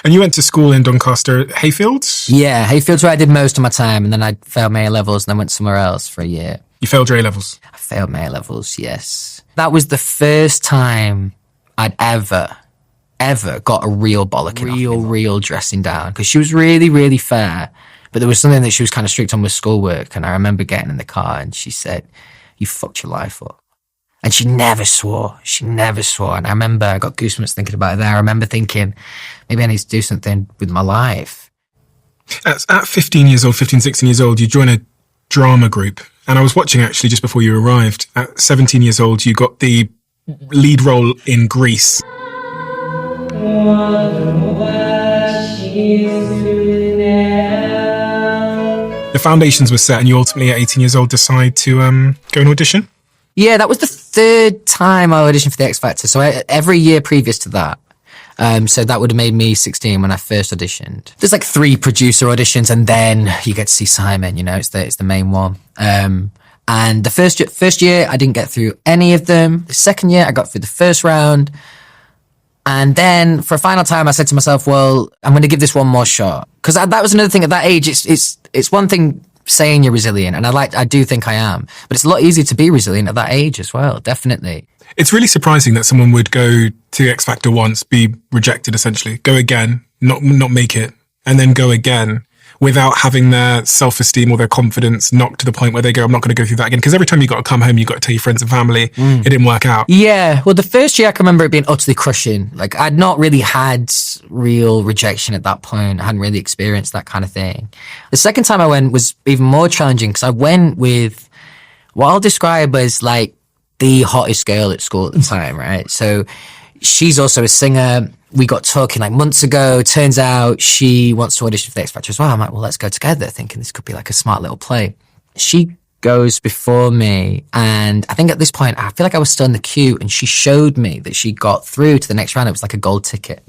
And you went to school in Doncaster, Hayfields? Yeah, Hayfields where I did most of my time, and then I failed my A-levels and then went somewhere else for a year. You failed your A-levels? I failed my A-levels, yes. That was the first time I'd ever got a real bollocking, real dressing down, because she was really, really fair, but there was something that she was kind of strict on with schoolwork, and I remember getting in the car and she said, "You fucked your life up." And she never swore. And I remember I got goosebumps thinking about it there. I remember thinking, maybe I need to do something with my life. At 15 years old, 15, 16 years old, you join a drama group. And I was watching actually just before you arrived. At 17 years old, you got the lead role in Grease. The foundations were set and you ultimately at 18 years old decide to go and audition? Yeah, that was the third time I auditioned for the X Factor. So every year previous to that. So that would have made me 16 when I first auditioned. There's like 3 producer auditions and then you get to see Simon, you know, it's the main one. And the first year I didn't get through any of them. The second year I got through the first round. And then for a final time I said to myself, well, I'm going to give this one more shot. Because that was another thing at that age. It's one thing saying you're resilient, and I do think I am, but it's a lot easier to be resilient at that age as well, definitely. It's really surprising that someone would go to X Factor once, be rejected essentially, go again, not make it, and then go again without having their self-esteem or their confidence knocked to the point where they go, I'm not going to go through that again. Because every time you got to come home, you got to tell your friends and family, it didn't work out. Yeah, well, the first year I can remember it being utterly crushing. Like, I'd not really had real rejection at that point. I hadn't really experienced that kind of thing. The second time I went was even more challenging because I went with what I'll describe as like the hottest girl at school at the time, right? So she's also a singer. We got talking like months ago. Turns out she wants to audition for the X Factor as well. I'm like, well, let's go together, thinking this could be like a smart little play. She goes before me, and I think at this point, I feel like I was still in the queue, and she showed me that she got through to the next round. It was like a gold ticket.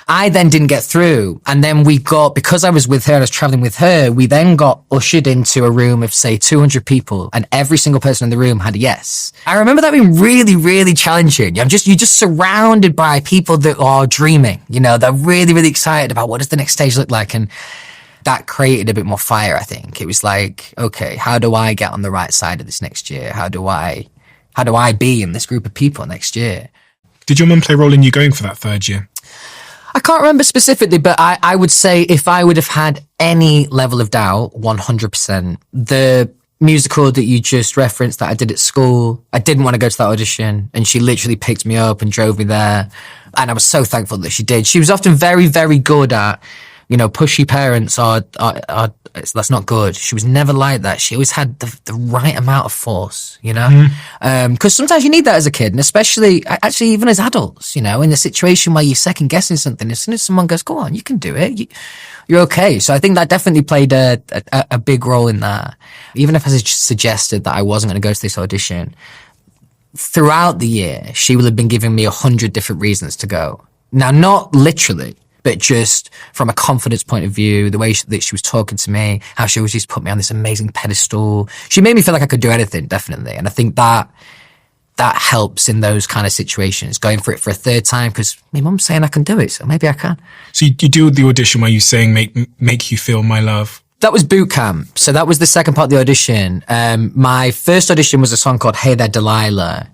I then didn't get through. And then because I was with her, I was traveling with her, we then got ushered into a room of say 200 people and every single person in the room had a yes. I remember that being really, really challenging. You're just surrounded by people that are dreaming, you know, they're really, really excited about what does the next stage look like. And that created a bit more fire, I think. It was like, okay, how do I get on the right side of this next year? How do I be in this group of people next year? Did your mum play a role in you going for that third year? I can't remember specifically, but I would say if I would have had any level of doubt, 100%, the musical that you just referenced that I did at school, I didn't want to go to that audition, and she literally picked me up and drove me there. And I was so thankful that she did. She was often very, very good at, you know, pushy parents that's not good. She was never like that. She always had the right amount of force, you know? Because sometimes you need that as a kid, and especially, actually, even as adults, you know, in a situation where you're second guessing something, as soon as someone goes, go on, you can do it, you're okay. So I think that definitely played a big role in that. Even if I suggested that I wasn't going to go to this audition, throughout the year, she will have been giving me 100 different reasons to go. Now, not literally, but just from a confidence point of view, the way that she was talking to me, how she always just put me on this amazing pedestal. She made me feel like I could do anything, definitely. And I think that helps in those kind of situations, going for it for a third time, because my mum's saying I can do it, so maybe I can. So you do the audition where you saying, make you feel my love. That was boot camp. So that was the second part of the audition. My first audition was a song called Hey There Delilah.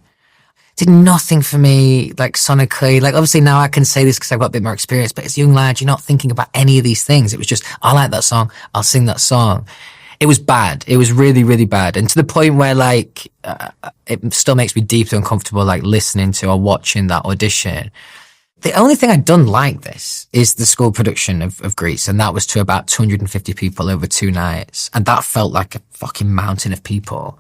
Did nothing for me, like sonically. Like, obviously now I can say this because I've got a bit more experience, but as a young lad, you're not thinking about any of these things. It was just, I like that song, I'll sing that song. It was bad. It was really, really bad. And to the point where, like, it still makes me deeply uncomfortable, like, listening to or watching that audition. The only thing I'd done like this is the school production of Grease, and that was to about 250 people over 2 nights, and that felt like a fucking mountain of people.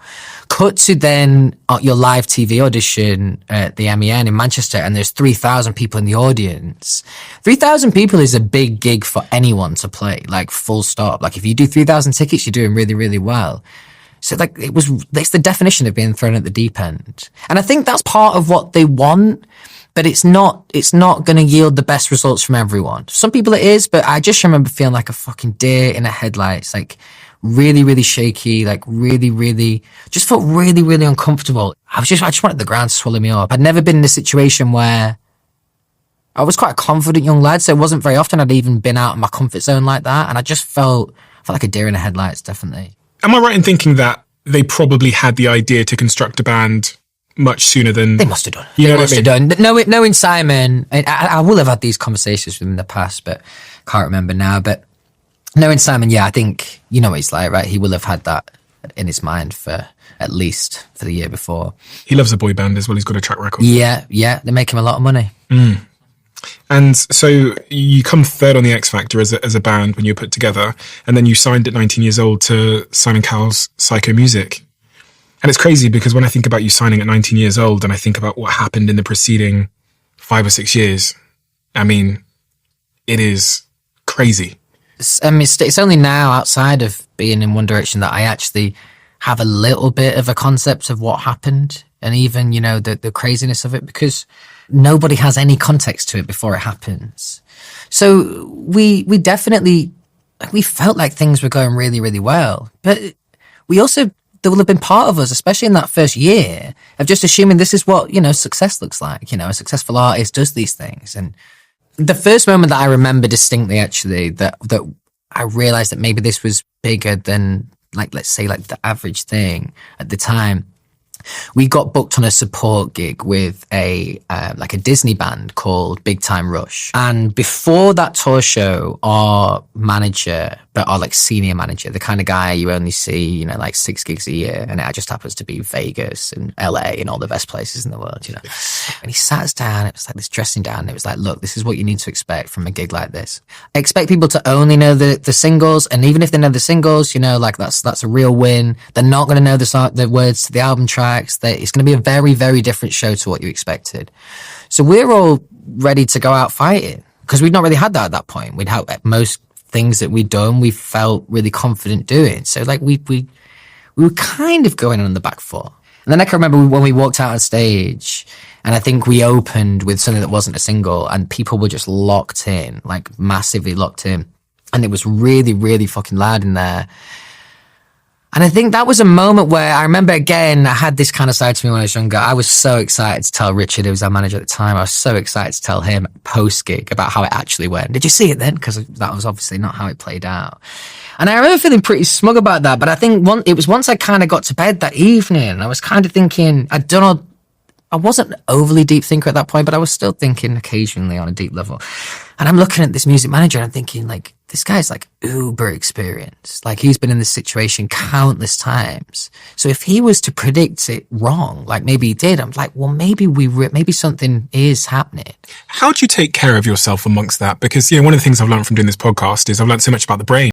Cut to then your live TV audition at the MEN in Manchester, and there's 3,000 people in the audience. 3,000 people is a big gig for anyone to play, like, full stop. Like, if you do 3,000 tickets, you're doing really, really well. So, like, it's the definition of being thrown at the deep end. And I think that's part of what they want. But it's not going to yield the best results from everyone. Some people it is, but I just remember feeling like a fucking deer in a headlights, like really, really shaky, like really, really, just felt really, really uncomfortable. I just wanted the ground to swallow me up. I'd never been in a situation where I was quite a confident young lad, so it wasn't very often I'd even been out of my comfort zone like that. And I just felt like a deer in the headlights, definitely. Am I right in thinking that they probably had the idea to construct a band much sooner than... They must have done. You they know must what I mean? have done. Knowing Simon, I will have had these conversations with him in the past, but can't remember now. But knowing Simon, yeah, I think, you know what he's like, right? He will have had that in his mind for at least for the year before. He loves a boy band as well. He's got a track record. Yeah. They make him a lot of money. And so you come third on the X Factor as a band when you were put together, and then you signed at 19 years old to Simon Cowell's Psycho Music. And it's crazy because when I think about you signing at 19 years old and I think about what happened in the preceding 5 or 6 years, I mean, it is crazy. It's only now, outside of being in One Direction, that I actually have a little bit of a concept of what happened, and even, you know, the craziness of it, because nobody has any context to it before it happens. So we definitely, we felt like things were going really, really well. But we also, there will have been part of us, especially in that first year, of just assuming this is what, you know, success looks like. You know, a successful artist does these things. And the first moment that I remember distinctly, actually, that I realized that maybe this was bigger than, like, let's say, like the average thing at the time, we got booked on a support gig with a Disney band called Big Time Rush. And before that tour show, our manager, but our like senior manager, the kind of guy you only see, you know, like 6 gigs a year, and it just happens to be Vegas and LA and all the best places in the world, you know. And he sat us down, it was like this dressing down, and it was like, look, this is what you need to expect from a gig like this. I expect people to only know the singles, and even if they know the singles, you know, like that's a real win. They're not going to know the words to the album tracks. It's going to be a very, very different show to what you expected. So we're all ready to go out fighting, because we'd not really had that at that point. We'd had most things that we'd done, we felt really confident doing. So like we were kind of going on the back foot. And then I can remember when we walked out on stage, and I think we opened with something that wasn't a single, and people were just locked in, like massively locked in. And it was really, really fucking loud in there. And I think that was a moment where I remember, again, I had this kind of side to me when I was younger. I was so excited to tell Richard, who was our manager at the time, I was so excited to tell him post-gig about how it actually went. Did you see it then? Because that was obviously not how it played out. And I remember feeling pretty smug about that. But I think it was once I kind of got to bed that evening, I was kind of thinking, I wasn't an overly deep thinker at that point, but I was still thinking occasionally on a deep level. And I'm looking at this music manager and I'm thinking, like, this guy's like uber experienced. Like, he's been in this situation countless times. So if he was to predict it wrong, like maybe he did, I'm like, well, maybe maybe something is happening. How do you take care of yourself amongst that? Because, you know, one of the things I've learned from doing this podcast is I've learned so much about the brain.